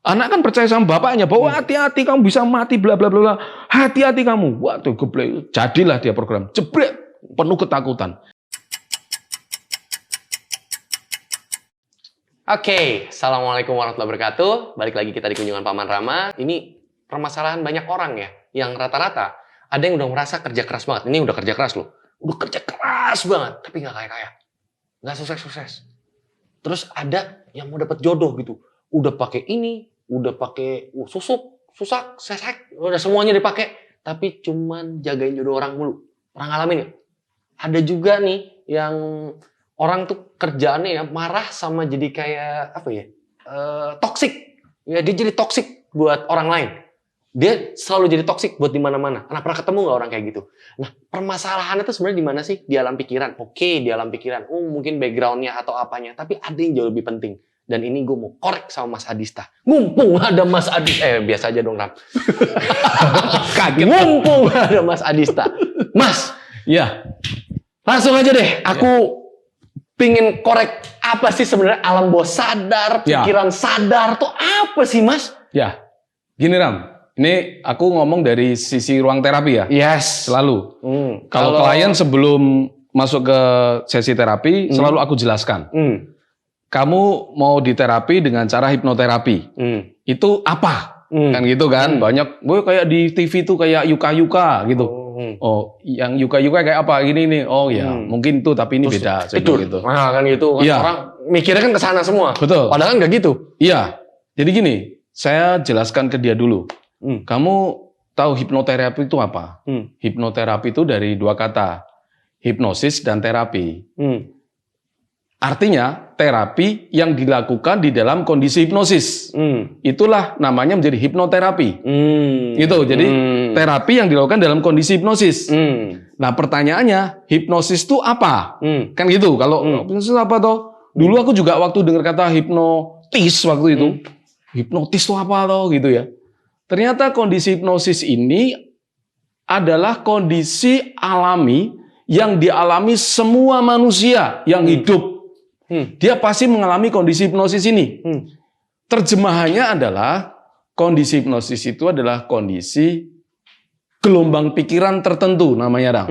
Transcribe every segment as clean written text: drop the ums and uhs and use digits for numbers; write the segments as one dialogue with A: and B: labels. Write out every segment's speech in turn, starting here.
A: Anak kan percaya sama bapaknya bahwa hati-hati kamu bisa mati bla bla bla. Hati-hati kamu. Waduh, geblek. Jadilah dia program. Jebret, penuh ketakutan.
B: Oke, Assalamualaikum warahmatullahi wabarakatuh. Balik lagi kita di Kunjungan Paman Rama. Ini permasalahan banyak orang ya, yang rata-rata ada yang udah merasa kerja keras banget. Ini udah kerja keras loh. Udah kerja keras banget, tapi nggak kaya-kaya. Nggak sukses-sukses. Terus ada yang mau dapat jodoh gitu. Udah pakai ini, udah pakai susak, sesek, udah semuanya dipakai. Tapi cuman jagain jodoh orang mulu. Pernah ngalamin ya? Ada juga nih yang orang tuh kerjaannya ya marah sama jadi kayak apa ya, toksik. Ya dia jadi toksik buat orang lain. Dia selalu jadi toksik buat di mana-mana. Karena pernah ketemu nggak orang kayak gitu? Nah, permasalahannya tuh sebenarnya di mana sih? Di alam pikiran. Oke, di alam pikiran. Mungkin backgroundnya atau apanya. Tapi ada yang jauh lebih penting. Dan ini gue mau korek sama Mas Adista. Mumpung ada Mas Adista. Biasa aja dong, Ram.
A: Kaget.
B: Mumpung ada Mas Adista. Mas,
A: Ya,
B: langsung aja deh. Aku pingin korek apa sih sebenarnya alam bawah sadar, pikiran sadar tuh apa sih, Mas?
A: ya. Gini Ram, ini aku ngomong dari sisi ruang terapi ya.
B: Yes.
A: Selalu. Kalau klien sebelum masuk ke sesi terapi, selalu aku jelaskan. Kamu mau diterapi dengan cara hipnoterapi. Itu apa? Kan gitu kan. Banyak, kayak di TV tuh kayak yuka-yuka gitu. Oh, yang yuka-yuka kayak apa? Gini. Oh ya, mungkin itu tapi ini beda.
B: Tidur.
A: Gitu.
B: Nah, kan gitu. Kan orang mikirnya kan ke sana semua.
A: Betul.
B: Padahal kan nggak gitu.
A: Iya. Jadi gini, saya jelaskan ke dia dulu. Kamu tahu hipnoterapi itu apa? Hipnoterapi itu dari dua kata. Hipnosis dan terapi. Artinya, terapi yang dilakukan di dalam kondisi hipnosis. Itulah namanya menjadi hipnoterapi. Gitu. Jadi, terapi yang dilakukan dalam kondisi hipnosis. Nah, pertanyaannya, hipnosis itu apa? Kan gitu. Kalau hipnosis apa toh? Dulu aku juga waktu dengar kata hipnotis waktu itu. Hipnotis itu apa toh? Gitu ya. Ternyata kondisi hipnosis ini adalah kondisi alami yang dialami semua manusia yang hidup. Dia pasti mengalami kondisi hipnosis ini. Terjemahannya adalah kondisi hipnosis itu adalah kondisi gelombang pikiran tertentu namanya, Dang.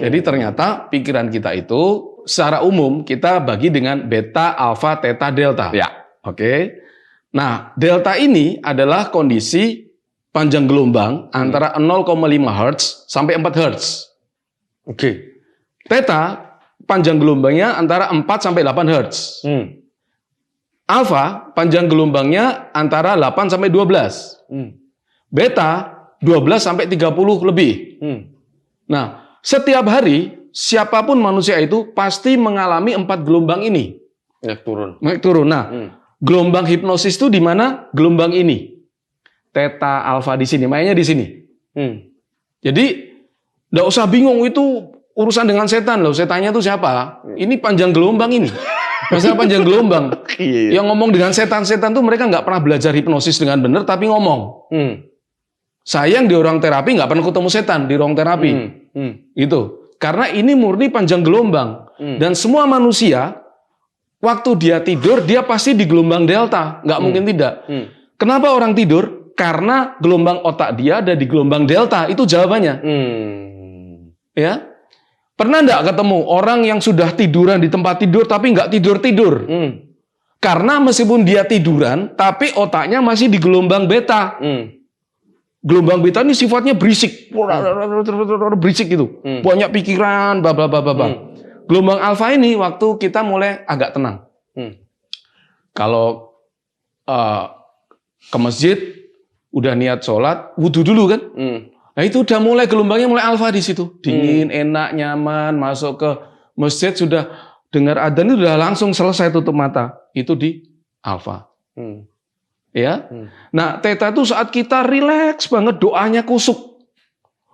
A: Jadi ternyata pikiran kita itu secara umum kita bagi dengan beta, alfa, theta, delta.
B: Ya.
A: Oke. Nah, delta ini adalah kondisi panjang gelombang antara 0,5 Hz sampai 4 Hz. Oke. Theta panjang gelombangnya antara 4 sampai 8 Hz. Alfa panjang gelombangnya antara 8 sampai 12. Beta 12 sampai 30 lebih. Nah, setiap hari siapapun manusia itu pasti mengalami 4 gelombang ini.
B: Naik turun.
A: Naik turun. Nah, gelombang hipnosis itu di mana? Gelombang ini. Theta, alfa di sini, mainnya di sini. Jadi, nggak usah bingung itu urusan dengan setan loh. Setannya itu siapa? Ini panjang gelombang ini. Masalah panjang gelombang. Yang ngomong dengan setan-setan tuh mereka nggak pernah belajar hipnosis dengan benar, tapi ngomong. Sayang di ruang terapi nggak pernah ketemu setan di ruang terapi. Itu. Karena ini murni panjang gelombang. Dan semua manusia, waktu dia tidur, dia pasti di gelombang delta. Nggak mungkin tidak. Kenapa orang tidur? Karena gelombang otak dia ada di gelombang delta. Itu jawabannya. Ya. Pernah nggak ketemu orang yang sudah tiduran di tempat tidur tapi nggak tidur-tidur? Karena meskipun dia tiduran, tapi otaknya masih di gelombang beta. Gelombang beta ini sifatnya berisik. Berisik gitu. Banyak pikiran, bla bla bla bla. Gelombang alfa ini waktu kita mulai agak tenang. Kalau ke masjid, udah niat sholat, wudhu dulu kan? Nah itu udah mulai gelombangnya mulai alfa di situ, dingin, enak, nyaman, masuk ke masjid sudah dengar adzan itu udah langsung selesai tutup mata, itu di alfa, ya. Nah theta itu saat kita rileks banget, doanya kusuk,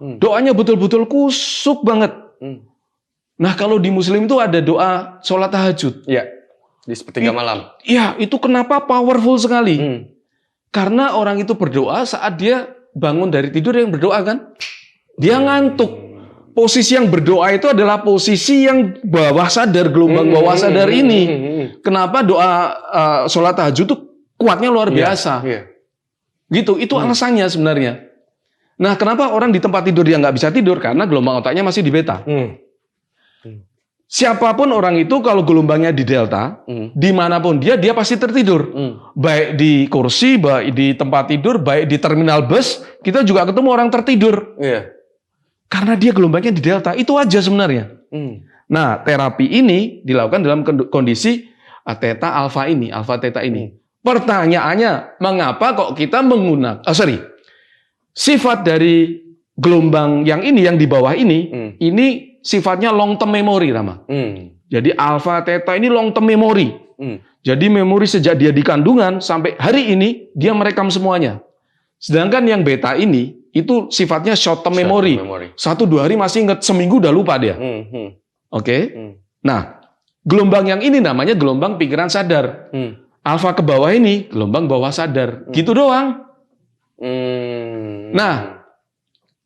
A: doanya betul-betul kusuk banget. Nah kalau di Muslim itu ada doa sholat tahajud,
B: ya, di sepertiga malam.
A: Iya, itu kenapa powerful sekali? Karena orang itu berdoa saat dia bangun dari tidur yang berdoa kan, dia ngantuk. Posisi yang berdoa itu adalah posisi yang bawah sadar, gelombang bawah sadar ini. Kenapa doa sholat tahajud itu kuatnya luar
B: Iya,
A: biasa.
B: iya.
A: Gitu, itu alasannya sebenarnya. Nah, kenapa orang di tempat tidur dia nggak bisa tidur? Karena gelombang otaknya masih di beta. Siapapun orang itu kalau gelombangnya di delta, dimanapun dia pasti tertidur. Baik di kursi, baik di tempat tidur, baik di terminal bus, kita juga ketemu orang tertidur.
B: Iya.
A: Karena dia gelombangnya di delta, itu aja sebenarnya. Nah, terapi ini dilakukan dalam kondisi theta alfa ini, alfa theta ini. Pertanyaannya, mengapa kok kita menggunakan, sifat dari gelombang yang ini, yang di bawah ini sifatnya long term memory, Rama. Jadi alfa theta ini long term memory. Jadi memori sejak dia di kandungan sampai hari ini dia merekam semuanya. Sedangkan yang beta ini itu sifatnya short term memory. 1-2 hari masih ingat, seminggu udah lupa dia. Oke. Nah, gelombang yang ini namanya gelombang pikiran sadar. Alfa ke bawah ini gelombang bawah sadar. Gitu doang. Nah,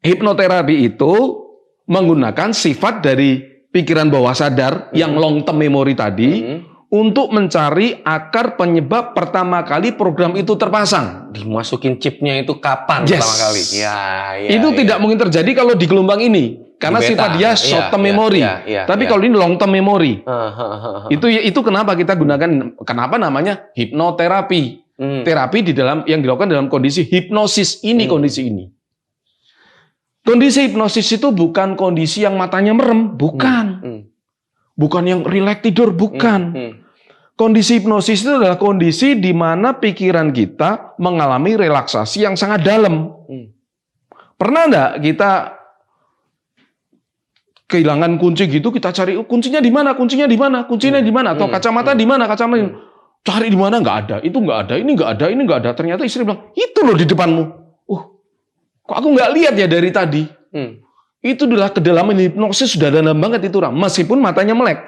A: hipnoterapi itu menggunakan sifat dari pikiran bawah sadar yang long term memory tadi untuk mencari akar penyebab pertama kali program itu terpasang.
B: Dimasukin chipnya itu kapan pertama kali? Ya,
A: itu tidak mungkin terjadi kalau di gelombang ini. Karena
B: Di beta,
A: sifat dia short term memory. Tapi kalau ini long term memory. Itu kenapa kita gunakan, kenapa namanya hipnoterapi. Terapi yang dilakukan dalam kondisi hipnosis ini, kondisi ini. Kondisi hipnosis itu bukan kondisi yang matanya merem, bukan. Bukan yang rileks tidur, bukan. Kondisi hipnosis itu adalah kondisi di mana pikiran kita mengalami relaksasi yang sangat dalam. Pernah enggak kita kehilangan kunci gitu, kita cari kuncinya di mana, kuncinya di mana, kuncinya di mana, atau kacamata di mana, kacamata cari di mana, nggak ada, itu nggak ada, ini nggak ada, ini nggak ada. Ternyata istri bilang, itu loh di depanmu. Kok aku nggak lihat ya dari tadi? Itu adalah kedalaman hipnosis, sudah dalam banget itu, Ram. Meskipun matanya melek.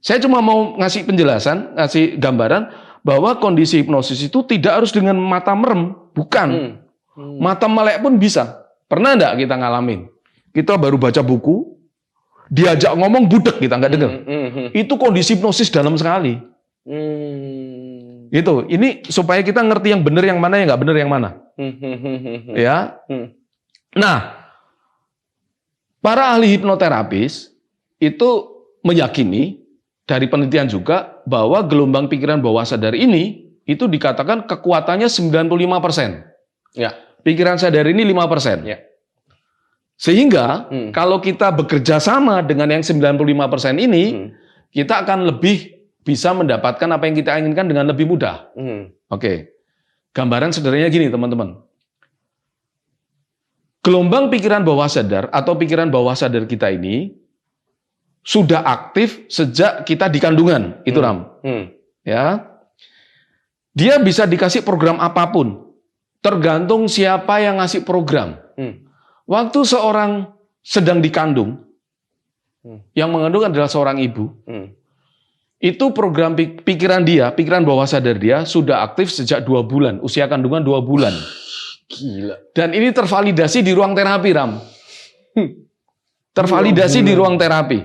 A: Saya cuma mau ngasih penjelasan, ngasih gambaran bahwa kondisi hipnosis itu tidak harus dengan mata merem, bukan. Mata melek pun bisa. Pernah nggak kita ngalamin? Kita baru baca buku, diajak ngomong budek, kita nggak dengar. Itu kondisi hipnosis dalam sekali. Itu, ini supaya kita ngerti yang benar yang mana, yang nggak benar yang mana. Ya. Nah, para ahli hipnoterapis itu meyakini dari penelitian juga bahwa gelombang pikiran bawah sadar ini itu dikatakan kekuatannya 95%.
B: Ya.
A: Pikiran sadar ini 5%.
B: Ya.
A: Sehingga kalau kita bekerja sama dengan yang 95% ini, kita akan lebih bisa mendapatkan apa yang kita inginkan dengan lebih mudah. Oke. Gambaran sederhananya gini, teman-teman. Gelombang pikiran bawah sadar atau pikiran bawah sadar kita ini sudah aktif sejak kita di kandungan, itu Ram. Ya. Dia bisa dikasih program apapun. Tergantung siapa yang ngasih program. Waktu seorang sedang dikandung, yang mengandung adalah seorang ibu, itu program pikiran dia, pikiran bawah sadar dia sudah aktif sejak 2 bulan, usia kandungan 2 bulan.
B: Gila.
A: Dan ini tervalidasi di ruang terapi, Ram. Tervalidasi di ruang terapi.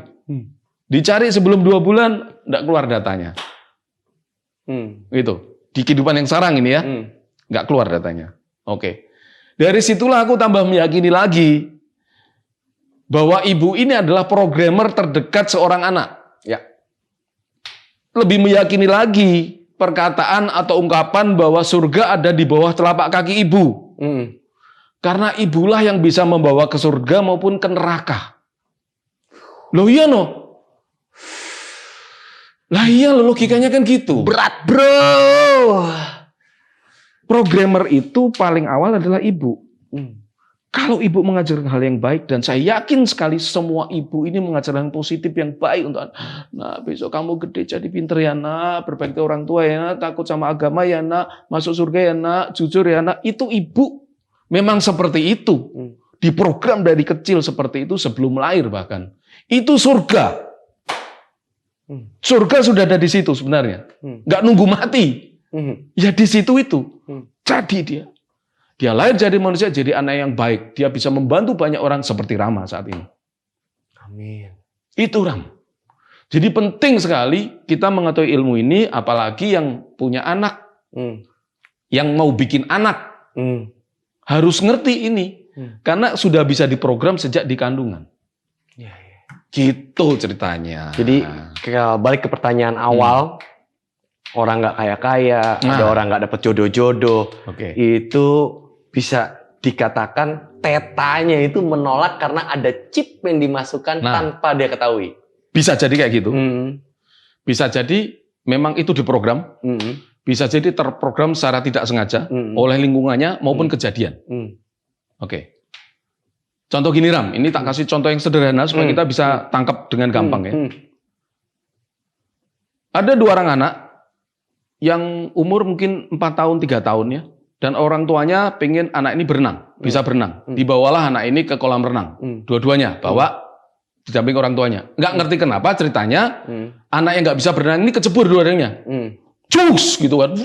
A: Dicari sebelum 2 bulan, nggak keluar datanya. Gitu. Di kehidupan yang sekarang ini ya, nggak keluar datanya. Oke. Dari situlah aku tambah meyakini lagi bahwa ibu ini adalah programmer terdekat seorang anak.
B: Ya.
A: Lebih meyakini lagi perkataan atau ungkapan bahwa surga ada di bawah telapak kaki ibu. Karena ibulah yang bisa membawa ke surga maupun ke neraka. Loh iya no. Lah iya loh, logikanya kan gitu.
B: Berat, bro.
A: Programmer itu paling awal adalah ibu. Kalau ibu mengajarkan hal yang baik, dan saya yakin sekali semua ibu ini mengajarkan positif yang baik untuk anak. Nah, besok kamu gede jadi pinter ya nak, berbakti orang tua ya nak, takut sama agama ya nak, masuk surga ya nak, jujur ya nak. Itu ibu memang seperti itu. Diprogram dari kecil seperti itu sebelum lahir bahkan. Itu surga. Surga sudah ada di situ sebenarnya. Nggak nunggu mati. Ya di situ itu. Jadi dia lahir jadi manusia, jadi anak yang baik. Dia bisa membantu banyak orang seperti Rama saat ini.
B: Amin.
A: Itu Ram. Jadi penting sekali kita mengetahui ilmu ini, apalagi yang punya anak, yang mau bikin anak, harus ngerti ini, karena sudah bisa diprogram sejak di kandungan.
B: Ya.
A: Gitu ceritanya.
B: Jadi balik ke pertanyaan awal, orang nggak kaya-kaya, ada orang nggak dapet jodoh-jodoh, itu bisa dikatakan tetanya itu menolak karena ada chip yang dimasukkan tanpa dia ketahui.
A: Bisa jadi kayak gitu. Bisa jadi memang itu diprogram. Bisa jadi terprogram secara tidak sengaja oleh lingkungannya maupun kejadian. Oke. Contoh gini Ram, ini tak kasih contoh yang sederhana supaya kita bisa tangkap dengan gampang ya. Ada 2 orang anak yang umur mungkin 4 tahun, 3 tahun ya. Dan orang tuanya pengen anak ini berenang, bisa berenang. Dibawalah anak ini ke kolam renang. Dua-duanya bawa didamping orang tuanya. Nggak ngerti kenapa ceritanya anak yang nggak bisa berenang ini kecebur dua-duanya. Cus gitu kan.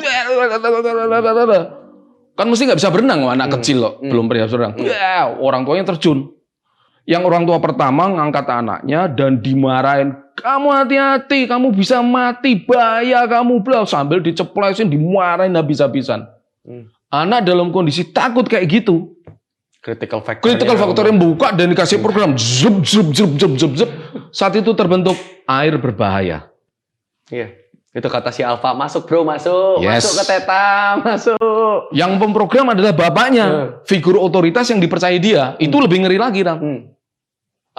A: Kan mesti nggak bisa berenang anak kecil loh, belum pernah berenang. Orang tuanya terjun. Yang orang tua pertama ngangkat anaknya dan dimarahin. Kamu hati-hati, kamu bisa mati, bahaya kamu bla. Sambil diceplesin, dimarahin habis-habisan. Anak dalam kondisi takut kayak gitu.
B: Critical
A: factor yang buka dan dikasih program. Zup, zup, zup, zup, zup, zup. Saat itu terbentuk air berbahaya.
B: Iya. Itu kata si Alfa, masuk bro, masuk.
A: Yes.
B: Masuk ke Teta, masuk.
A: Yang memprogram adalah bapaknya. Figur otoritas yang dipercaya dia. Itu lebih ngeri lagi, Ram.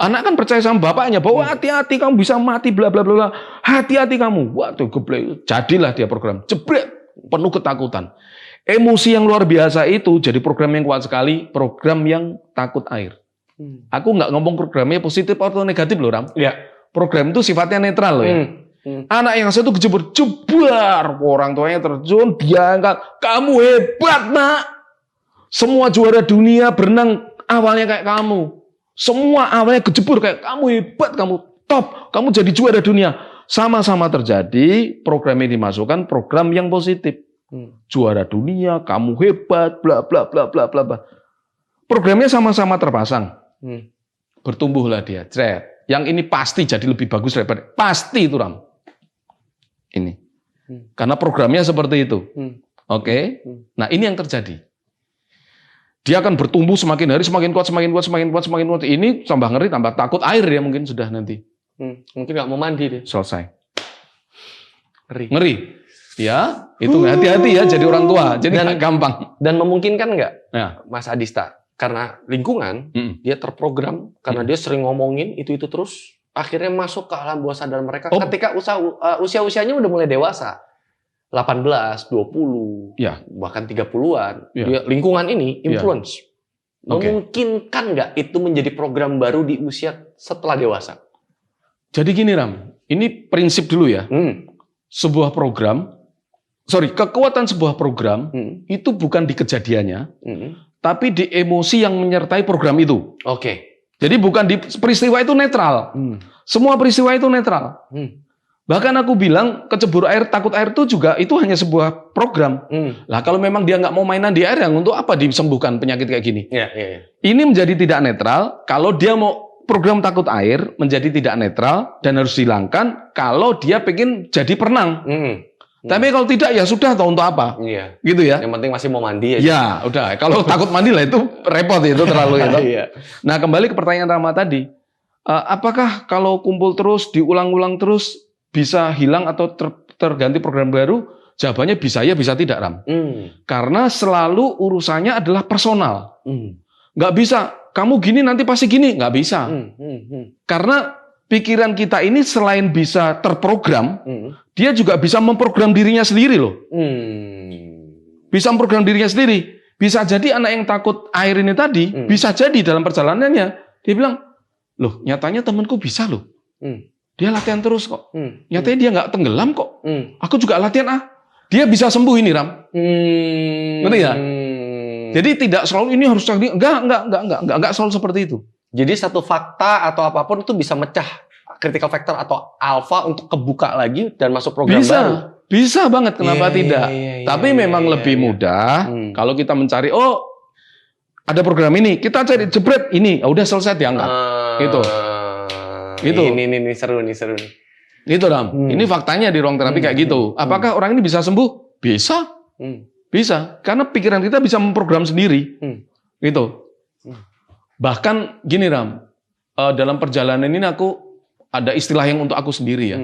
A: Anak kan percaya sama bapaknya bahwa hati-hati kamu bisa mati bla bla bla. Hati-hati kamu. Waduh, geblek. Jadilah dia program. Jebret, penuh ketakutan. Emosi yang luar biasa itu jadi program yang kuat sekali, program yang takut air. Aku nggak ngomong programnya positif atau negatif loh, Ram.
B: Ya.
A: Program itu sifatnya netral loh ya. Anak yang satu kejebur, jebar, orang tuanya terjun, dia angkat, kamu hebat nak. Semua juara dunia berenang awalnya kayak kamu. Semua awalnya kejebur kayak kamu hebat, kamu top, kamu jadi juara dunia. Sama-sama terjadi, program yang dimasukkan program yang positif. Juara dunia, kamu hebat, bla bla bla bla bla bla. Programnya sama-sama terpasang. Bertumbuhlah dia, cret. Yang ini pasti jadi lebih bagus daripada pasti itu Ram. Ini. Karena programnya seperti itu. Oke. Nah, ini yang terjadi. Dia akan bertumbuh semakin hari semakin kuat, semakin kuat, semakin kuat, semakin kuat. Ini tambah ngeri, tambah takut air ya mungkin sudah nanti.
B: Mungkin nggak mau mandi deh.
A: Selesai.
B: Ngeri.
A: Ngeri. Ya, itu hati-hati ya jadi orang tua. Jadi nggak gampang.
B: Dan memungkinkan nggak,
A: Ya.
B: Mas Adista? Karena lingkungan, dia terprogram, karena dia sering ngomongin itu terus, akhirnya masuk ke alam bawah sadar mereka ketika usia-usianya udah mulai dewasa. 18, 20, bahkan 30-an. Dia, lingkungan ini influence. Memungkinkan nggak itu menjadi program baru di usia setelah dewasa?
A: Jadi gini Ram, ini prinsip dulu ya. Sebuah program, kekuatan sebuah program itu bukan di kejadiannya, tapi di emosi yang menyertai program itu. Jadi bukan di peristiwa itu netral. Semua peristiwa itu netral. Bahkan aku bilang kecebur air, takut air itu juga itu hanya sebuah program. Lah kalau memang dia nggak mau mainan di air, yang untuk apa disembuhkan penyakit kayak gini? Ini menjadi tidak netral. Kalau dia mau program takut air menjadi tidak netral dan harus dihilangkan kalau dia pengen jadi perenang. Tapi kalau tidak ya sudah, tahu untuk apa? Gitu ya.
B: Yang penting masih mau mandi aja.
A: Ya, udah. Kalau takut mandi lah itu repot itu terlalu itu. Nah, kembali ke pertanyaan Rama tadi. Apakah kalau kumpul terus, diulang-ulang terus bisa hilang atau terganti program baru? Jawabannya bisa ya, bisa tidak, Ram. Karena selalu urusannya adalah personal. Nggak bisa, kamu gini nanti pasti gini. Nggak bisa. Karena pikiran kita ini selain bisa terprogram, dia juga bisa memprogram dirinya sendiri loh. Bisa memprogram dirinya sendiri. Bisa jadi anak yang takut air ini tadi, bisa jadi dalam perjalanannya, dia bilang, loh nyatanya temanku bisa loh. Dia latihan terus kok. Nyatanya dia nggak tenggelam kok. Aku juga latihan Dia bisa sembuh ini Ram. Ngerti ya? Jadi tidak selalu ini harus enggak selalu seperti itu.
B: Jadi satu fakta atau apapun itu bisa mecah critical factor atau alpha untuk kebuka lagi dan masuk program baru.
A: Bisa banget, kenapa tidak? Tapi memang lebih mudah kalau kita mencari, ada program ini, kita cari jebret ini, udah selesai diangkat. Gitu.
B: Ini seru nih.
A: Gitu Ram. Ini faktanya di ruang terapi kayak gitu. Apakah orang ini bisa sembuh? Bisa. Bisa. Karena pikiran kita bisa memprogram sendiri. Gitu. Bahkan gini Ram, dalam perjalanan ini aku ada istilah yang untuk aku sendiri ya.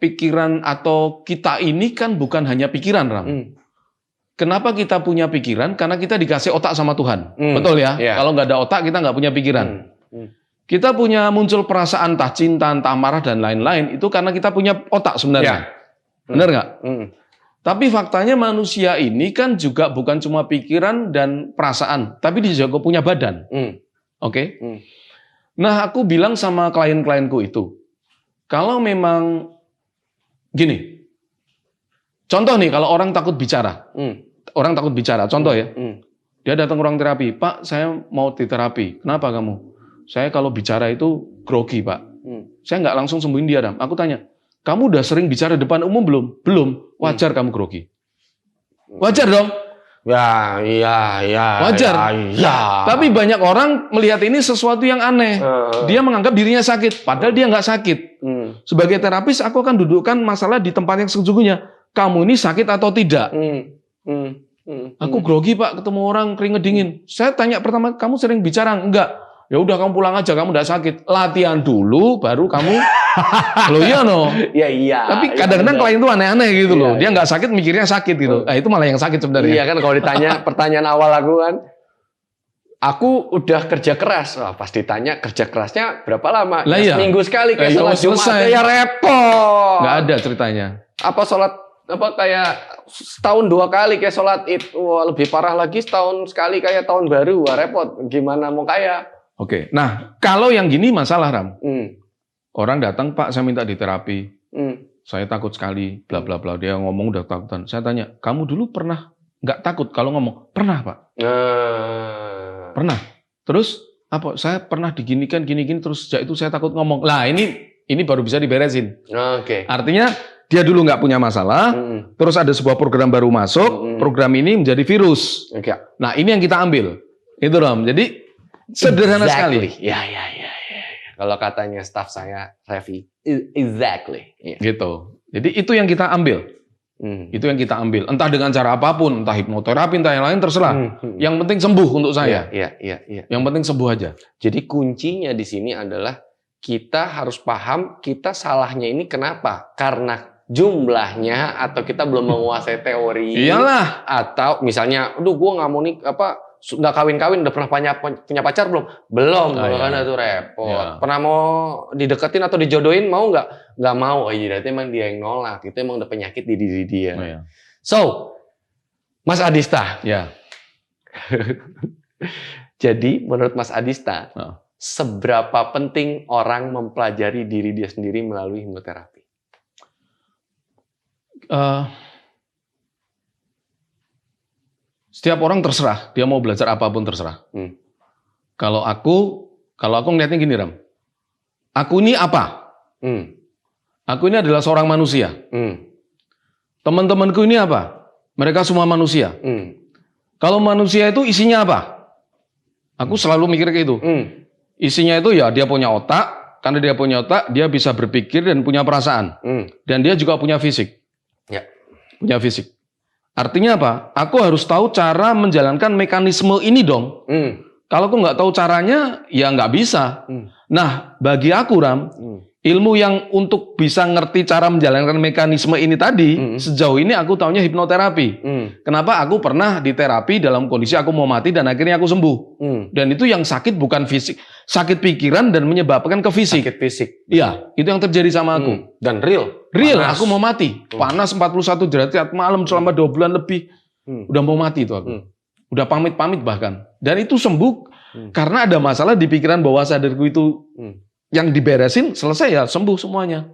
A: Pikiran atau kita ini kan bukan hanya pikiran Ram. Kenapa kita punya pikiran? Karena kita dikasih otak sama Tuhan. Betul ya? Kalau nggak ada otak, kita nggak punya pikiran. Kita punya muncul perasaan entah cinta, entah marah, dan lain-lain. Itu karena kita punya otak sebenarnya. Benar nggak? Tapi faktanya manusia ini kan juga bukan cuma pikiran dan perasaan. Tapi dia juga punya badan. Oke? Nah, aku bilang sama klien-klienku itu. Kalau memang gini. Contoh nih, kalau orang takut bicara. Orang takut bicara, contoh ya. Dia datang ke ruang terapi, Pak, saya mau diterapi. Kenapa kamu? Saya kalau bicara itu grogi, Pak. Saya nggak langsung sembuhin dia, Ram. Aku tanya, kamu udah sering bicara depan umum belum? Belum. Wajar kamu grogi. Wajar dong?
B: Ya.
A: Wajar.
B: Ya.
A: Tapi banyak orang melihat ini sesuatu yang aneh. Dia menganggap dirinya sakit, padahal dia nggak sakit. Sebagai terapis, aku akan dudukkan masalah di tempat yang sesungguhnya. Kamu ini sakit atau tidak? Aku grogi Pak, ketemu orang keringet dingin. Saya tanya pertama, kamu sering bicara? Enggak. Ya udah kamu pulang aja, kamu enggak sakit. Latihan dulu, baru kamu. Loh iya no.
B: Iya.
A: Tapi kadang-kadang klien itu aneh-aneh gitu loh. Dia nggak sakit, mikirnya sakit gitu. Nah itu malah yang sakit sebenarnya.
B: Iya kan kalau ditanya pertanyaan awal aku kan, aku udah kerja keras. Wah, pas ditanya kerja kerasnya berapa lama?
A: Lah, iya.
B: Seminggu sekali kayak sholat Jumat. Ya repot.
A: Nggak ada ceritanya.
B: Apa sholat kayak setahun 2 kali kayak sholat Id. Wah, lebih parah lagi setahun sekali kayak tahun baru. Wah, repot. Gimana mau kaya?
A: Oke. Nah, kalau yang gini masalah Ram. Orang datang, Pak, saya minta diterapi. Saya takut sekali, bla bla bla. Dia ngomong udah takutan. Saya tanya, kamu dulu pernah nggak takut kalau ngomong? Pernah, Pak. Pernah. Terus apa? Saya pernah diginikan gini-gini terus sejak itu saya takut ngomong. Lah, ini baru bisa diberesin.
B: Oke.
A: Artinya dia dulu nggak punya masalah, terus ada sebuah program baru masuk, program ini menjadi virus. Nah, ini yang kita ambil. Itu Ram. Jadi sederhana sekali.
B: Ya. Kalau katanya staff saya, Revi, exactly.
A: Gitu. Jadi itu yang kita ambil. Itu yang kita ambil. Entah dengan cara apapun, entah hipnoterapi, entah yang lain, terserah. Yang penting sembuh untuk saya.
B: Iya.
A: Yang penting sembuh aja.
B: Jadi kuncinya di sini adalah kita harus paham kita salahnya ini kenapa? Karena jumlahnya atau kita belum menguasai teori.
A: Iyalah.
B: Atau misalnya, aduh gue nggak mau nggak kawin-kawin, udah pernah punya pacar belum? Belum, kan itu repot. Ya. Pernah mau dideketin atau dijodohin, mau nggak? Nggak mau. Oh iya, berarti emang dia yang nolak. Itu emang udah penyakit di diri dia.
A: Oh, ya.
B: So, Mas Adista.
A: Ya.
B: Jadi, menurut Mas Adista, seberapa penting orang mempelajari diri dia sendiri melalui hipnoterapi?
A: Setiap orang terserah, dia mau belajar apapun terserah. Kalau aku ngeliatnya gini Ram, aku ini apa? Aku ini adalah seorang manusia. Teman-temanku ini apa? Mereka semua manusia. Kalau manusia itu isinya apa? Aku selalu mikir kayak itu. Isinya itu ya dia punya otak, karena dia punya otak, dia bisa berpikir dan punya perasaan. Dan dia juga punya fisik.
B: Ya.
A: Punya fisik. Artinya apa? Aku harus tahu cara menjalankan mekanisme ini dong. Kalau aku nggak tahu caranya, ya nggak bisa. Nah, bagi aku Ram, ilmu yang untuk bisa ngerti cara menjalankan mekanisme ini tadi, sejauh ini aku taunya hipnoterapi. Kenapa? Aku pernah diterapi dalam kondisi aku mau mati dan akhirnya aku sembuh. Dan itu yang sakit bukan fisik, sakit pikiran dan menyebabkan ke fisik.
B: Sakit fisik.
A: Iya, itu yang terjadi sama aku.
B: Dan real.
A: Real, aku mau mati. Panas 41 derajat malam selama 2 bulan lebih. Udah mau mati itu aku. Udah pamit-pamit bahkan. Dan itu sembuh karena ada masalah di pikiran bawah sadarku itu. Yang diberesin, selesai ya sembuh semuanya.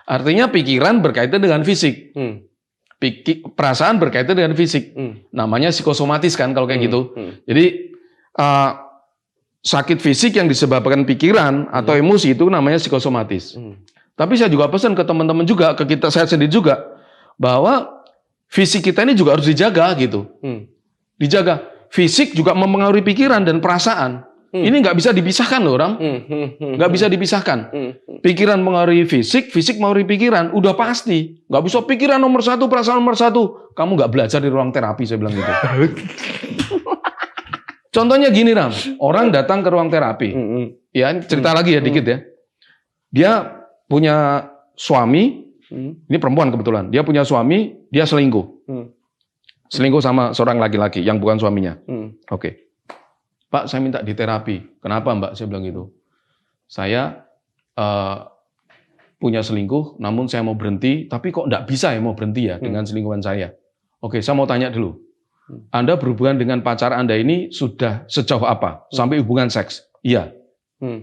A: Artinya pikiran berkaitan dengan fisik. Perasaan berkaitan dengan fisik. Namanya psikosomatis kan kalau kayak gitu. Jadi sakit fisik yang disebabkan pikiran atau emosi itu namanya psikosomatis. Tapi saya juga pesan ke teman-teman juga, ke kita saya sendiri juga, bahwa fisik kita ini juga harus dijaga gitu. Dijaga. Fisik juga mempengaruhi pikiran dan perasaan. Ini nggak bisa dipisahkan loh, Ram. Nggak bisa dipisahkan. Pikiran mengaruhi fisik, fisik mengaruhi pikiran. Udah pasti. Nggak bisa pikiran nomor satu, perasaan nomor satu. Kamu nggak belajar di ruang terapi, saya bilang gitu. Contohnya gini, Ram. Orang datang ke ruang terapi. Ya, cerita lagi ya dikit ya. Dia punya suami. Ini perempuan kebetulan. Dia punya suami, dia selingkuh. Selingkuh sama seorang laki-laki yang bukan suaminya. Oke. Pak, saya minta di terapi. Kenapa, Mbak? Saya bilang gitu. Saya punya selingkuh, namun saya mau berhenti, tapi kok nggak bisa ya mau berhenti ya dengan selingkuhan saya. Oke, saya mau tanya dulu. Anda berhubungan dengan pacar Anda ini sudah sejauh apa? Sampai hubungan seks? Iya.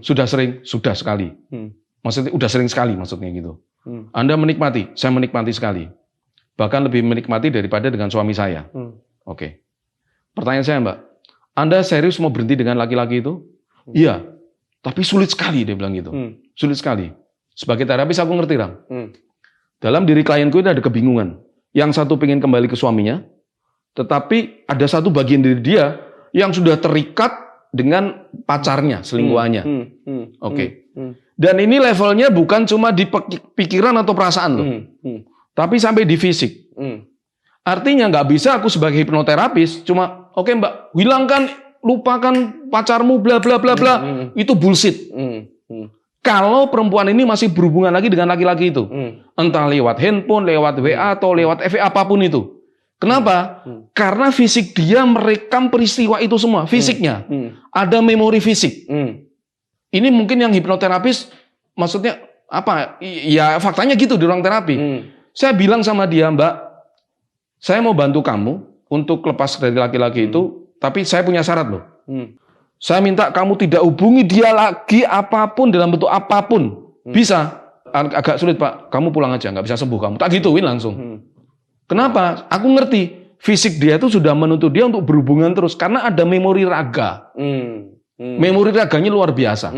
A: Sudah sering? Sudah sekali. Maksudnya udah sering sekali maksudnya gitu. Anda menikmati? Saya menikmati sekali. Bahkan lebih menikmati daripada dengan suami saya. Oke. Pertanyaan saya, Mbak. Anda serius mau berhenti dengan laki-laki itu? Iya. Tapi sulit sekali, dia bilang gitu. Sulit sekali. Sebagai terapis aku ngerti, Ram. Dalam diri klienku itu ada kebingungan. Yang satu pengen kembali ke suaminya, tetapi ada satu bagian diri dia yang sudah terikat dengan pacarnya, selingkuhannya. Oke. Dan ini levelnya bukan cuma di pikiran atau perasaan loh. Tapi sampai di fisik. Artinya nggak bisa aku sebagai hipnoterapis cuma oke, Mbak, hilangkan, lupakan pacarmu bla bla bla bla. Itu bullshit. Kalau perempuan ini masih berhubungan lagi dengan laki-laki itu, entah lewat handphone, lewat WA atau lewat FB apapun itu. Kenapa? Karena fisik dia merekam peristiwa itu semua, fisiknya. Ada memori fisik. Ini mungkin yang hipnoterapis maksudnya apa? Ya faktanya gitu di ruang terapi. Saya bilang sama dia, Mbak, saya mau bantu kamu untuk lepas dari laki-laki itu, tapi saya punya syarat loh. Saya minta kamu tidak hubungi dia lagi apapun dalam bentuk apapun. Bisa. Agak sulit, Pak. Kamu pulang aja, nggak bisa sembuh kamu. Tak gituin langsung. Kenapa? Aku ngerti. Fisik dia itu sudah menuntut dia untuk berhubungan terus. Karena ada memori raga. Memori raganya luar biasa.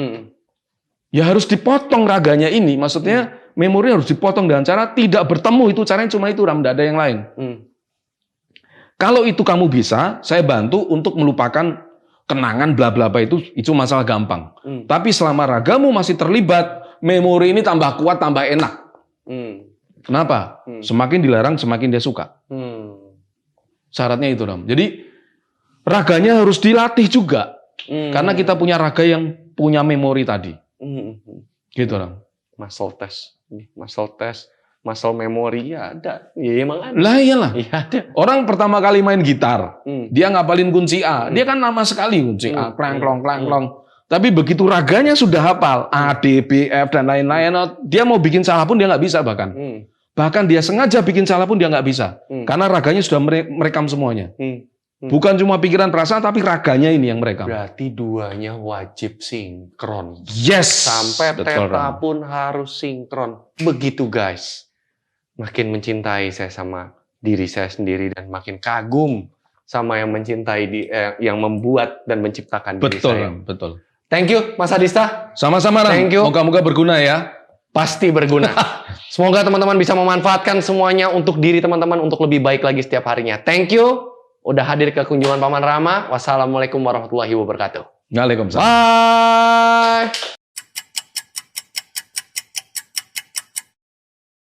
A: Ya harus dipotong raganya ini. Maksudnya memori harus dipotong dengan cara tidak bertemu. Itu caranya cuma itu, Ram. Tidak ada yang lain. Kalau itu kamu bisa, saya bantu untuk melupakan kenangan bla bla bla itu masalah gampang. Tapi selama ragamu masih terlibat, memori ini tambah kuat, tambah enak. Kenapa? Semakin dilarang, semakin dia suka. Syaratnya itu, Ram. Jadi raganya harus dilatih juga. Karena kita punya raga yang punya memori tadi. Gitu, Ram.
B: Muscle test, muscle memory ya ada. Ya emang ada.
A: Lah iyalah.
B: Iya ada.
A: Orang pertama kali main gitar, dia ngapalin kunci A. Dia kan lama sekali kunci A, klang klong klang klong. Tapi begitu raganya sudah hafal A, D, B, F dan lain-lain, dia mau bikin salah pun dia nggak bisa bahkan. Bahkan dia sengaja bikin salah pun dia nggak bisa. Karena raganya sudah merekam semuanya. Bukan cuma pikiran perasaan, tapi raganya ini yang merekam.
B: Berarti duanya wajib sinkron.
A: Yes.
B: Sampai
A: Betul,
B: teta
A: Ram.
B: pun harus sinkron. Begitu guys. Makin mencintai saya sama diri saya sendiri dan makin kagum sama yang mencintai yang membuat dan menciptakan diri
A: Betul,
B: saya.
A: Ram. Betul.
B: Thank you Mas Adista.
A: Sama-sama, Ram.
B: Thank you.
A: Moga-moga berguna ya.
B: Pasti berguna. Semoga teman-teman bisa memanfaatkan semuanya untuk diri teman-teman untuk lebih baik lagi setiap harinya. Thank you. Udah hadir ke kunjungan Paman Rama. Wassalamualaikum warahmatullahi wabarakatuh.
A: Waalaikumsalam.
B: Bye.